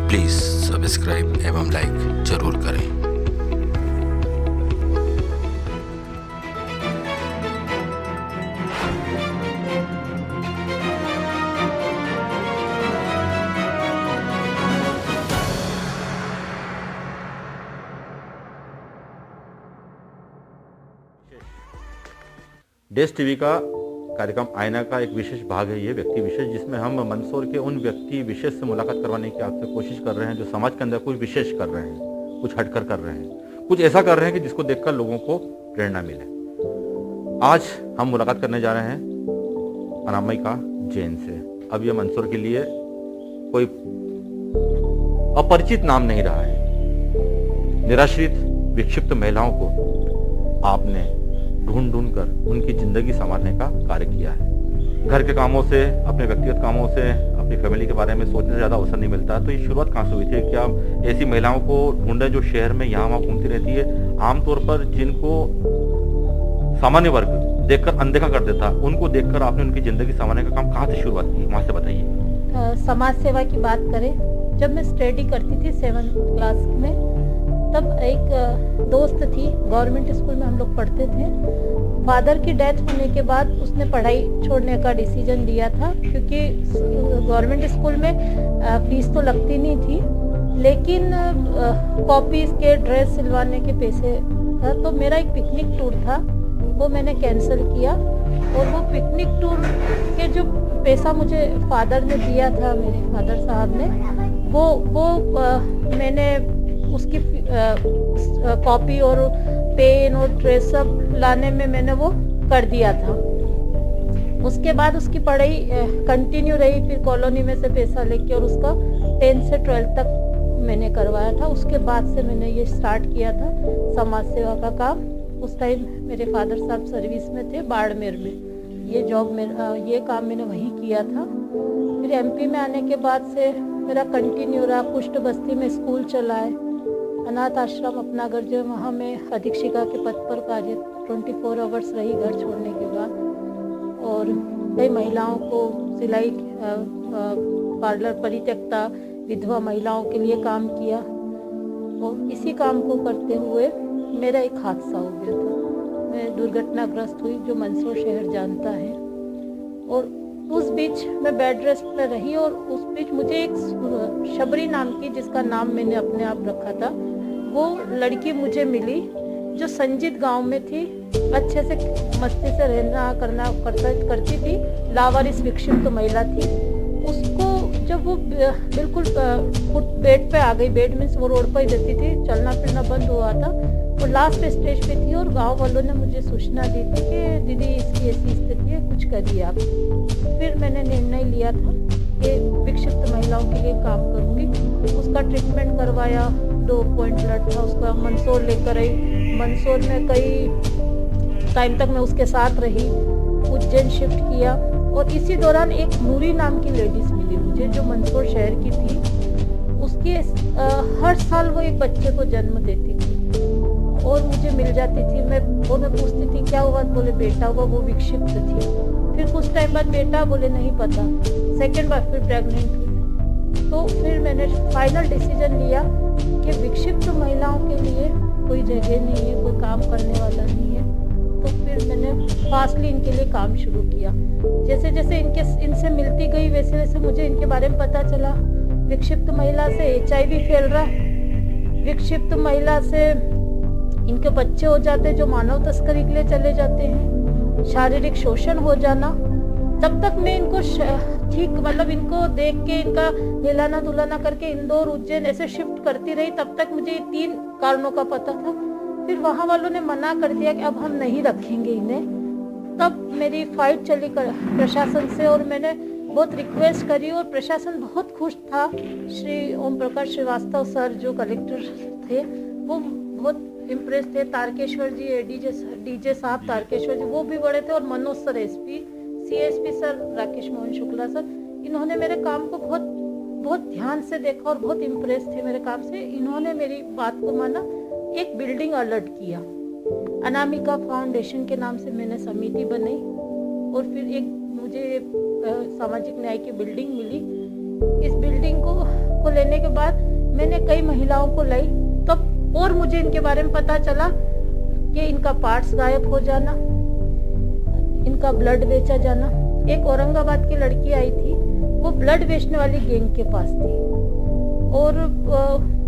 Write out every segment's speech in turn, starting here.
Please subscribe एवं like ज़रूर करें। देश टीवी का कार्यक्रम आईना का एक विशेष भाग है ये व्यक्ति विशेष, जिसमें हम मंदसौर के उन व्यक्ति विशेष से मुलाकात करवाने की आपसे कोशिश कर रहे हैं जो समाज के अंदर कुछ विशेष कर रहे हैं, कुछ हटकर कर रहे हैं, कुछ ऐसा कर रहे हैं कि जिसको देखकर लोगों को प्रेरणा मिले। आज हम मुलाकात करने जा रहे हैं अनामिका जैन से। अब यह मंदसौर के लिए कोई अपरिचित नाम नहीं रहा है। निराश्रित विक्षिप्त महिलाओं को आपने ढूंढ कर उनकी जिंदगी संवारने का कार्य किया है। घर के कामों से, अपने व्यक्तिगत कामों से, अपनी फैमिली के बारे में सोचने से ज़्यादा अवसर नहीं मिलता। तो ये शुरुआत कहाँ से हुई थी? क्या ऐसी महिलाओं को ढूंढें जो शहर में यहाँ वहाँ घूमती रहती है, आमतौर पर जिनको सामान्य वर्ग देखकर अनदेखा कर देता, उनको देखकर आपने उनकी जिंदगी संवारने का काम कहाँ से शुरुआत की, वहाँ से बताइए। समाज सेवा की बात करें, जब मैं स्टडी करती थी 7th क्लास में, तब एक दोस्त थी, गवर्नमेंट स्कूल में हम लोग पढ़ते थे। फादर की डेथ होने के बाद उसने पढ़ाई छोड़ने का डिसीजन लिया था, क्योंकि गवर्नमेंट स्कूल में फीस तो लगती नहीं थी, लेकिन कॉपीज के ड्रेस सिलवाने के पैसे था। तो मेरा एक पिकनिक टूर था, वो मैंने कैंसिल किया, और वो पिकनिक टूर के जो पैसा मुझे फादर ने दिया था, मेरे फादर साहब ने, वो मैंने उसकी कॉपी और पेन और ड्रेस सब लाने में मैंने वो कर दिया था। उसके बाद उसकी पढ़ाई कंटिन्यू रही, फिर कॉलोनी में से पैसा लेके, और उसका 10th से 12th तक मैंने करवाया था। उसके बाद से मैंने ये स्टार्ट किया था समाज सेवा का काम। उस टाइम मेरे फादर साहब सर्विस में थे बाड़मेर में। ये काम मैंने वहीं किया था। फिर एमपी में आने के बाद से मेरा कंटिन्यू रहा। कुष्ठ बस्ती में स्कूल चला है, अनाथ आश्रम अपना घर जो, वहाँ मैं अधीक्षिका के पद पर कार्य 24 आवर्स रही घर छोड़ने के बाद, और कई महिलाओं को सिलाई, पार्लर, परित्यक्ता विधवा महिलाओं के लिए काम किया। और इसी काम को करते हुए मेरा एक हादसा हो गया था। मैं दुर्घटनाग्रस्त हुई, जो मंदसौर शहर जानता है। और उस बीच मैं बेड रेस्ट में रही, और उस बीच मुझे एक शबरी नाम की, जिसका नाम मैंने अपने आप रखा था, वो लड़की मुझे मिली, जो संजीत गांव में थी। अच्छे से मस्ती से रहना करती थी, लावारिस विक्षिप्त महिला थी। उसको जब वो बिल्कुल बेड पे आ गई, बेड में वो रोड पर ही रहती थी, चलना फिरना बंद हुआ था, वो लास्ट स्टेज पे थी, और गांव वालों ने मुझे सूचना दी थी कि दीदी इसकी ऐसी स्थिति है, कुछ करिए आप। फिर मैंने निर्णय लिया था कि विक्षिप्त महिलाओं के लिए काम करूंगी। उसका ट्रीटमेंट करवाया, 2 पॉइंट ब्लड था उसका, मंदसौर लेकर आई। मंदसौर में कई टाइम तक मैं उसके साथ रही, उज्जैन शिफ्ट किया। और इसी दौरान एक नूरी नाम की लेडीज मिली मुझे, जो मंदसौर शहर की थी। उसके हर साल वो एक बच्चे को जन्म देती थी, और मुझे मिल जाती थी। मैं पूछती थी क्या हुआ, बोले बेटा हुआ, वो विक्षिप्त थी। फिर कुछ टाइम बाद बेटा, बोले नहीं पता। सेकेंड बार फिर प्रेग्नेंट हुई। तो फिर मैंने फाइनल डिसीजन लिया कि विक्षिप्त महिलाओं के लिए कोई जगह नहीं है, कोई काम करने वाला नहीं है। तो फिर मैंने फास्टली इनके लिए काम शुरू किया। जैसे जैसे इनसे मिलती गई, वैसे वैसे मुझे इनके बारे में पता चला। विक्षिप्त महिला से HIV फैल रहा, विक्षिप्त महिला से इनके बच्चे हो जाते जो मानव तस्करी के लिए चले जाते हैं, शारीरिक शोषण हो जाना। तब तक मैं इनको ठीक, मतलब इनको देख के, इनका नहलाना धुलाना करके इंदौर, उज्जैन ऐसे शिफ्ट करती रही। तब तक मुझे 3 कारणों का पता था। फिर वहाँ वालों ने मना कर दिया कि अब हम नहीं रखेंगे इन्हें। तब मेरी फाइट चली प्रशासन से, और मैंने बहुत रिक्वेस्ट करी, और प्रशासन बहुत खुश था। श्री ओम प्रकाश श्रीवास्तव सर, जो कलेक्टर थे, वो बहुत इम्प्रेस थे। तारकेश्वर जी, डीजे साहब तारकेश्वर जी, वो भी बड़े थे। और Manoj sir SP, CSP sir Rakesh Mohan Shukla sir, इन्होंने मेरे काम को बहुत ध्यान से देखा और बहुत इम्प्रेस थे मेरे काम से। इन्होंने मेरी बात को माना, एक बिल्डिंग अलर्ट किया। अनामिका फाउंडेशन के नाम से मैंने समिति बनाई, और फिर एक मुझे सामाजिक न्याय की बिल्डिंग मिली। इस बिल्डिंग को लेने लेने के बाद मैंने कई महिलाओं को लाई, तब और मुझे इनके बारे में पता चला कि इनका पार्ट्स गायब हो जाना, इनका ब्लड बेचा जाना। एक औरंगाबाद की लड़की आई थी, वो ब्लड बेचने वाली गैंग के पास थी और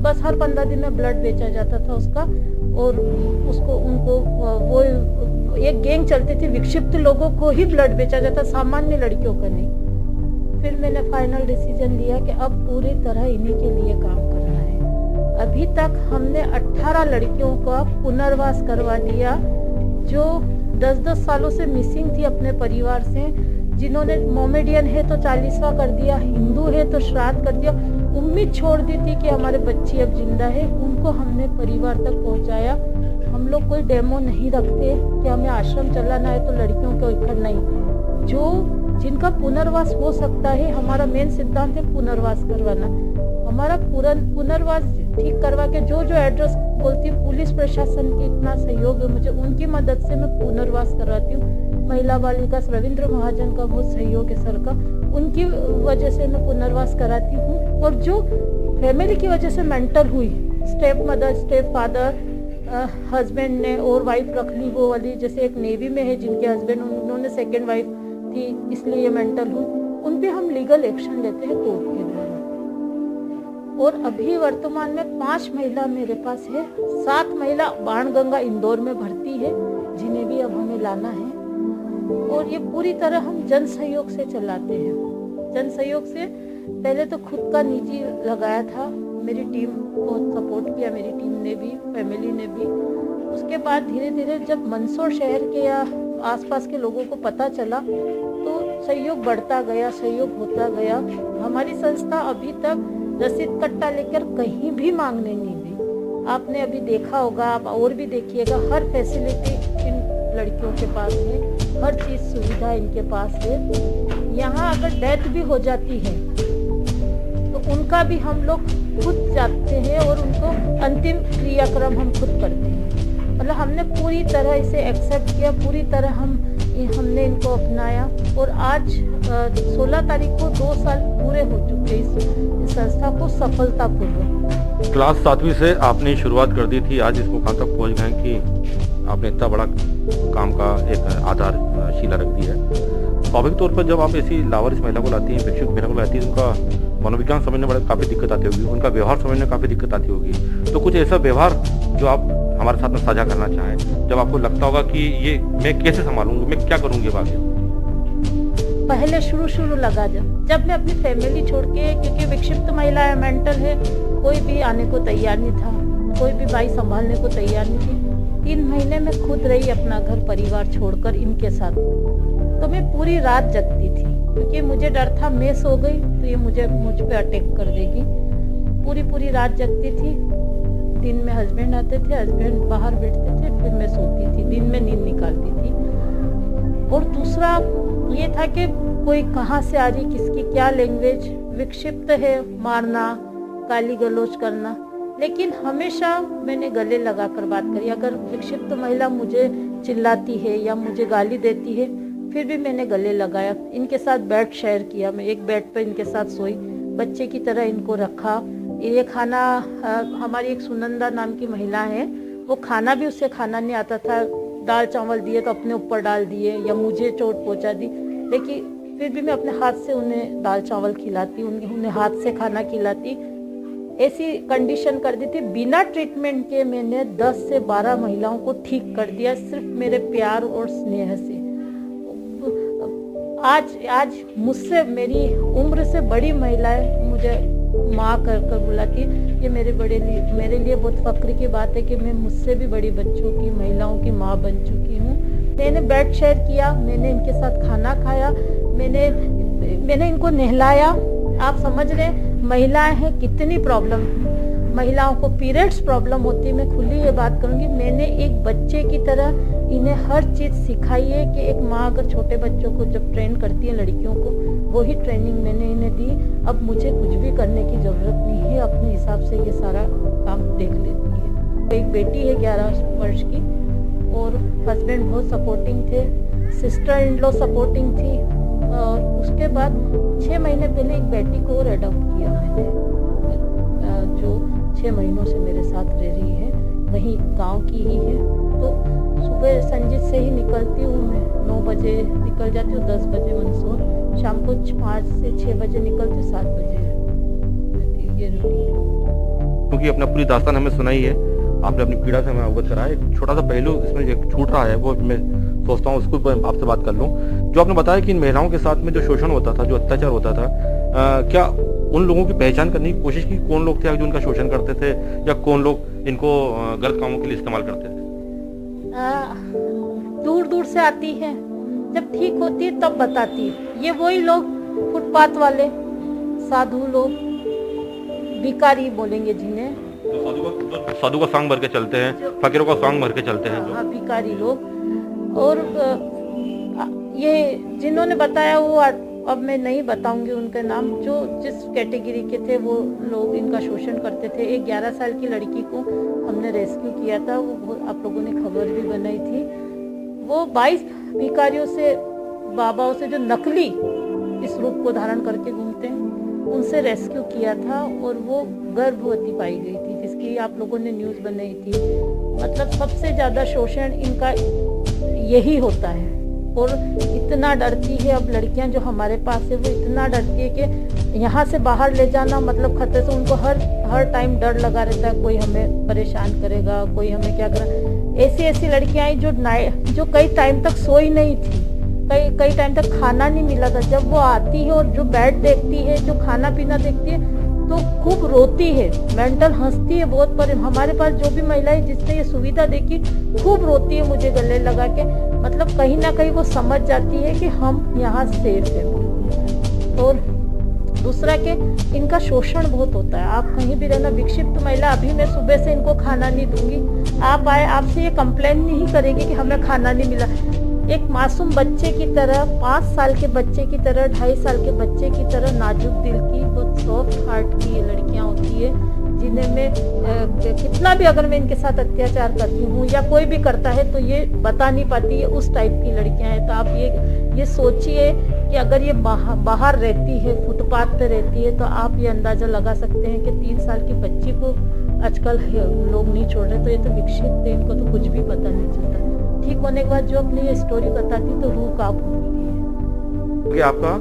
बस हर 15 दिन में ब्लड बेचा जाता था उसका, और उनको वो एक गैंग चलती थी, विक्षिप्त लोगों को ही ब्लड बेचा जाता, सामान्य लड़कियों का नहीं। फिर मैंने फाइनल डिसीजन लिया कि अब पूरी तरह इन्हीं के लिए काम करना है। अभी तक हमने 18 लड़कियों का पुनर्वास करवा दिया जो 10-10 सालों से मिसिंग थी अपने परिवार से, जिन्होंने मोमेडियन है तो 40वां कर दिया, हिंदू है तो श्राद्ध कर दिया, उम्मीद छोड़ दी थी कि हमारे बच्ची अब जिंदा है, उनको हमने परिवार तक पहुंचाया। हम लोग कोई डेमो नहीं रखते कि हमें आश्रम चलाना है तो लड़कियों को इकट्ठा नहीं, जो जिनका पुनर्वास हो सकता है, हमारा मेन सिद्धांत है पुनर्वास करवाना। हमारा पुनर्वास ठीक करवा के जो एड्रेस बोलती हूँ, पुलिस प्रशासन की इतना सहयोग है मुझे, उनकी मदद से मैं पुनर्वास करवाती हूँ। महिला बाल विकास रविंद्र महाजन का बहुत सहयोग है सर का, उनकी वजह से मैं पुनर्वास कराती हूँ। और जो फैमिली की वजह से मेंटल हुई, step mother, step father, husband ने और वाइफ रख ली वो वाली, जैसे एक नेवी में है जिनके हस्बैंड, उन्होंने सेकेंड वाइफ थी इसलिए मेंटल हुई, उन पे हम लीगल एक्शन लेते हैं कोर्ट के द्वारा। और अभी वर्तमान में 5 महिला मेरे पास है, 7 महिला बाणगंगा इंदौर में भर्ती है, जिन्हें भी अब हमें लाना है। और ये पूरी तरह हम जन सहयोग से चलाते हैं। जन सहयोग से पहले तो खुद का निजी लगाया था, मेरी टीम बहुत सपोर्ट किया, मेरी टीम ने भी, फैमिली ने भी। उसके बाद धीरे धीरे जब मंदसौर शहर के या आसपास के लोगों को पता चला तो सहयोग बढ़ता गया, सहयोग होता गया। हमारी संस्था अभी तक रसीद कट्टा लेकर कहीं भी मांगने नहीं दी। आपने अभी देखा होगा, आप और भी देखिएगा, हर फैसिलिटी इन लड़कियों के पास है, हर चीज़ सुविधा इनके पास है। यहाँ अगर डेथ भी हो जाती है तो उनका भी हम लोग खुद जाते हैं और उनको अंतिम क्रियाक्रम हम खुद करते हैं। मतलब हमने पूरी तरह इसे एक्सेप्ट किया, पूरी तरह हमने इनको अपनाया। और आज 16 तारीख को 2 साल पूरे हो चुके इस संस्था को सफलतापूर्वक। क्लास 7वीं से आपने शुरुआत कर दी थी, आज इसको कहाँ तक पहुँच गए कि आपने इतना बड़ा काम का एक आधारशिला रख दी है। स्वाभाविक तौर पर जब आप ऐसी लावारिस महिला को लाती हैं, विक्षिप्त महिला को लाती हैं, उनका मनोविज्ञान समझने में काफ़ी दिक्कत आती होगी, उनका व्यवहार समझने में काफ़ी दिक्कत आती होगी। तो कुछ ऐसा व्यवहार जो आप हमारे साथ में साझा करना चाहें, जब आपको लगता होगा कि ये मैं कैसे संभालूंगी, मैं क्या करूँगी आगे? पहले शुरू लगा जब मैं अपनी फैमिली छोड़ के, क्योंकि विक्षिप्त महिला है, मेंटल है, कोई भी आने को तैयार नहीं था, कोई भी बाई संभालने को तैयार नहीं थी। 3 महीने में खुद रही अपना घर परिवार छोड़कर इनके साथ। तो मैं पूरी रात जगती थी, क्योंकि मुझे डर था मैं सो गई तो ये मुझ पे अटैक कर देगी। पूरी रात जगती थी। दिन में हस्बैंड आते थे, हस्बैंड बाहर बैठते थे, फिर मैं सोती थी, दिन में नींद निकालती थी। और दूसरा ये था कि कोई कहाँ से आ रही, किसकी क्या लैंग्वेज, विक्षिप्त है, मारना, गाली गलौज करना। लेकिन हमेशा मैंने गले लगाकर बात करी। अगर विक्षिप्त महिला मुझे चिल्लाती है या मुझे गाली देती है, फिर भी मैंने गले लगाया। इनके साथ बेड शेयर किया, मैं एक बेड पर इनके साथ सोई, बच्चे की तरह इनको रखा। ये खाना, हमारी एक सुनंदा नाम की महिला है, वो खाना भी उससे खाना नहीं आता था, दाल चावल दिए तो अपने ऊपर डाल दिए या मुझे चोट पहुंचा दी, लेकिन फिर भी मैं अपने हाथ से उन्हें दाल चावल खिलाती, उन्हें हाथ से खाना खिलाती। ऐसी कंडीशन कर दी थी। बिना ट्रीटमेंट के मैंने 10 से 12 महिलाओं को ठीक कर दिया, सिर्फ मेरे प्यार और स्नेह से। आज मुझसे, मेरी उम्र से बड़ी महिलाएं मुझे माँ कर बुलाती है। ये मेरे लिए बहुत फक्र की बात है कि मैं मुझसे भी बड़ी बच्चों की, महिलाओं की माँ बन चुकी हूँ। मैंने बेड शेयर किया, मैंने इनके साथ खाना खाया, मैंने इनको नहलाया। आप समझ रहे महिलाएं हैं कितनी प्रॉब्लम, महिलाओं को पीरियड्स प्रॉब्लम होती है। मैं खुली ये बात करूंगी, मैंने एक बच्चे की तरह इन्हें हर चीज़ सिखाई है कि एक माँ अगर छोटे बच्चों को जब ट्रेन करती है, लड़कियों को, वही ट्रेनिंग मैंने इन्हें दी। अब मुझे कुछ भी करने की ज़रूरत नहीं है, अपने हिसाब से ये सारा काम देख लेती है। एक बेटी है 11 वर्ष की और हस्बैंड बहुत सपोर्टिंग थे, सिस्टर इन लॉ सपोर्टिंग थी। और उसके बाद 6 महीने पहले एक बेटी को और अडॉप्ट किया मैंने। 6 महीनों से मेरे साथ रह रही है, वहीं गांव की ही है। तो सुबह संजीत से ही निकलती हूँ मैं, 9 बजे निकल जाती हूँ, 10 बजे मंदसौर, शाम को 5 से 6 बजे निकलती हूँ, 7 बजे रहती हूँ। ये रूटीन। क्योंकि अपना पूरी दास्तान हमें सुनाई है, आपने अपनी पीड़ा से हमें अवगत कराया। एक छोटा सा पहलू इसमें एक छूट रहा है, वो मैं सोचता हूँ उसको आपसे बात कर लूँ। जो आपने बताया कि इन महिलाओं के साथ में जो शोषण होता था, जो अत्याचार होता था, क्या उन लोगों की पहचान करने की कोशिश की, कौन लोग थे जो उनका शोषण करते थे, या कौन लोग इनको गलत कामों के लिए इस्तेमाल करते थे? दूर दूर से आती है, जब ठीक होती है तब बताती है। ये वही लोग, फुटपाथ वाले, साधु लोग, भिखारी बोलेंगे जिन्हें, साधु का सांग भर के चलते हैं, फकीरों का सांग भर के चलते हैं। हाँ, भिखारी लोग। और ये जिन्होंने बताया वो अब मैं नहीं बताऊंगी उनका नाम, जो जिस कैटेगरी के थे वो लोग इनका शोषण करते थे। एक 11 साल की लड़की को हमने रेस्क्यू किया था, वो आप लोगों ने खबर भी बनाई थी। वो 22 भिखारियों से, बाबाओं से, जो नकली इस रूप को धारण करके घूमते हैं, उनसे रेस्क्यू किया था। और वो गर्भवती पाई गई थी, जिसकी आप लोगों ने न्यूज़ बनाई थी। मतलब सबसे ज़्यादा शोषण इनका यही होता है। और इतना डरती है, अब लड़कियां जो हमारे पास है वो इतना डरती है कि यहाँ से बाहर ले जाना मतलब खतरे से, उनको हर टाइम डर लगा रहता है, कोई हमें परेशान करेगा, कोई हमें क्या करेगा। ऐसी लड़कियां आई जो कई टाइम तक सोई नहीं थी, कई टाइम तक खाना नहीं मिला था। जब वो आती है और जो बेड देखती है, जो खाना पीना देखती है, तो खूब रोती है, मेंटल हंसती है बहुत। पर हमारे पास जो भी महिलाएं जिसने ये सुविधा देखी, खूब रोती है मुझे गले लगा के। मतलब कहीं ना कहीं वो समझ जाती है कि हम यहाँ सेफ हैं। और दूसरा के इनका शोषण बहुत होता है। आप कहीं भी रहना, विक्षिप्त महिला, अभी मैं सुबह से इनको खाना नहीं दूंगी, आप आए, आपसे ये कंप्लेन नहीं करेगी कि हमें खाना नहीं मिला। एक मासूम बच्चे की तरह, 5 साल के बच्चे की तरह, 2.5 साल के बच्चे की तरह नाजुक दिल की, बहुत सॉफ्ट हार्ट की ये लड़कियां होती है, जिन्हें मैं कितना भी अगर मैं इनके साथ अत्याचार करती हूँ या कोई भी करता है तो ये बता नहीं पाती है। उस टाइप की लड़कियां हैं। तो आप ये सोचिए कि अगर ये बाहर रहती है, फुटपाथ पे रहती है, तो आप ये अंदाजा लगा सकते हैं कि 3 साल की बच्ची को आजकल लोग नहीं छोड़ रहे। तो ये तो विक्षिप्त है, इनको तो कुछ भी पता नहीं चलता। ठीक होने के बाद जो अपनी ये स्टोरी बताती तो रूह कांप उठती है। आपका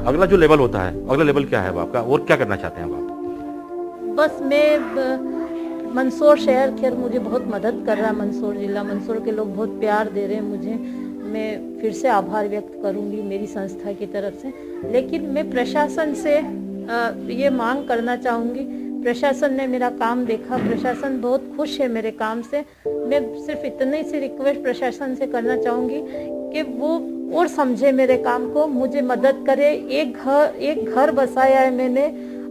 अगला जो लेवल होता है, अगला लेवल क्या है आपका, और क्या करना चाहते हैं आप? बस मैं मंदसौर शहर, खैर मुझे बहुत मदद कर रहा है मंदसौर जिला, मंदसौर के लोग बहुत प्यार दे रहे हैं मुझे। मैं फिर से आभार व्यक्त करूंगी मेरी संस्था की तरफ से। लेकिन मैं प्रशासन से ये मांग करना चाहूँगी, प्रशासन ने मेरा काम देखा, प्रशासन बहुत खुश है मेरे काम से। मैं सिर्फ इतनी सी रिक्वेस्ट प्रशासन से करना चाहूँगी कि वो और समझे मेरे काम को, मुझे मदद करे। एक घर बसाया है मैंने,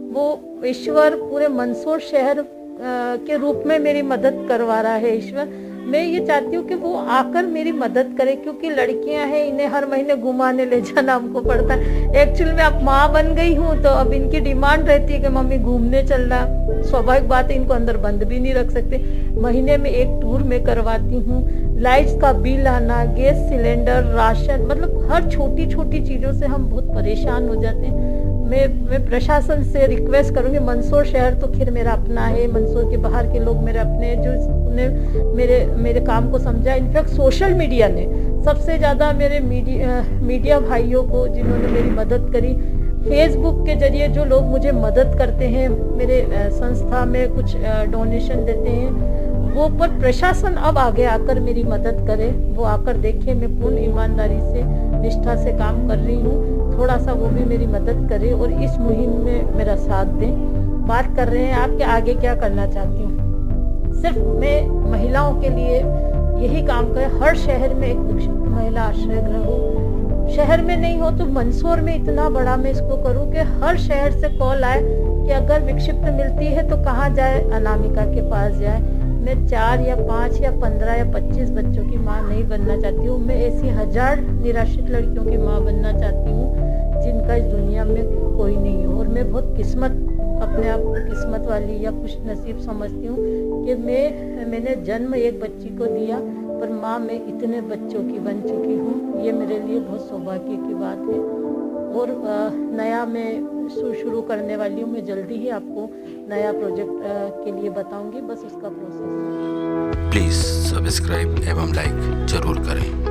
वो ईश्वर पूरे मंदसौर शहर के रूप में मेरी मदद करवा रहा है ईश्वर। मैं ये चाहती हूँ कि वो आकर मेरी मदद करे, क्योंकि लड़कियां हैं, इन्हें हर महीने घुमाने ले जाना हमको पड़ता है। एक्चुअली मैं अब माँ बन गई हूँ, तो अब इनकी डिमांड रहती है कि मम्मी घूमने चलना। स्वाभाविक बात है, इनको अंदर बंद भी नहीं रख सकते। महीने में एक टूर मैं करवाती हूँ। लाइट्स का बिल आना, गैस सिलेंडर, राशन, मतलब हर छोटी छोटी चीज़ों से हम बहुत परेशान हो जाते हैं। मैं प्रशासन से रिक्वेस्ट करूंगी, मंदसौर शहर तो खैर मेरा अपना है, मंदसौर के बाहर के लोग मेरे अपने हैं, जो मेरे काम को समझा। इनफैक्ट सोशल मीडिया ने सबसे ज़्यादा मेरे मीडिया भाइयों को, जिन्होंने मेरी मदद करी, फेसबुक के जरिए जो लोग मुझे मदद करते हैं, मेरे संस्था में कुछ डोनेशन देते हैं, वो पर प्रशासन अब आगे आकर मेरी मदद करे, वो आकर देखे मैं पूर्ण ईमानदारी से, निष्ठा से काम कर रही हूँ। थोड़ा सा वो भी मेरी मदद करे और इस मुहिम में मेरा साथ दें। बात कर रहे हैं आप कि आगे क्या करना चाहती हूँ। सिर्फ मैं महिलाओं के लिए यही काम करें, हर शहर में एक विक्षिप्त महिला आश्रय गृह हो। शहर में नहीं हो तो मंदसौर में इतना बड़ा मैं इसको करूँ कि हर शहर से कॉल आए कि अगर विक्षिप्त मिलती है तो कहाँ जाए, अनामिका के पास जाए। मैं 4 या 5 या 15 या 25 बच्चों की माँ नहीं बनना चाहती हूँ। मैं ऐसी 1000 निराश्रित लड़कियों की माँ बनना चाहती हूँ जिनका इस दुनिया में कोई नहीं हो। और मैं बहुत अपने आप को किस्मत वाली या खुश नसीब समझती हूँ कि मैंने जन्म एक बच्ची को दिया, पर माँ मैं इतने बच्चों की बन चुकी हूँ। ये मेरे लिए बहुत सौभाग्य की बात है। और नया मैं शुरू करने वाली हूँ। मैं जल्दी ही आपको नया प्रोजेक्ट के लिए बताऊंगी, बस उसका प्रोसेस है। प्लीज़ सब्सक्राइब एवं लाइक जरूर करें।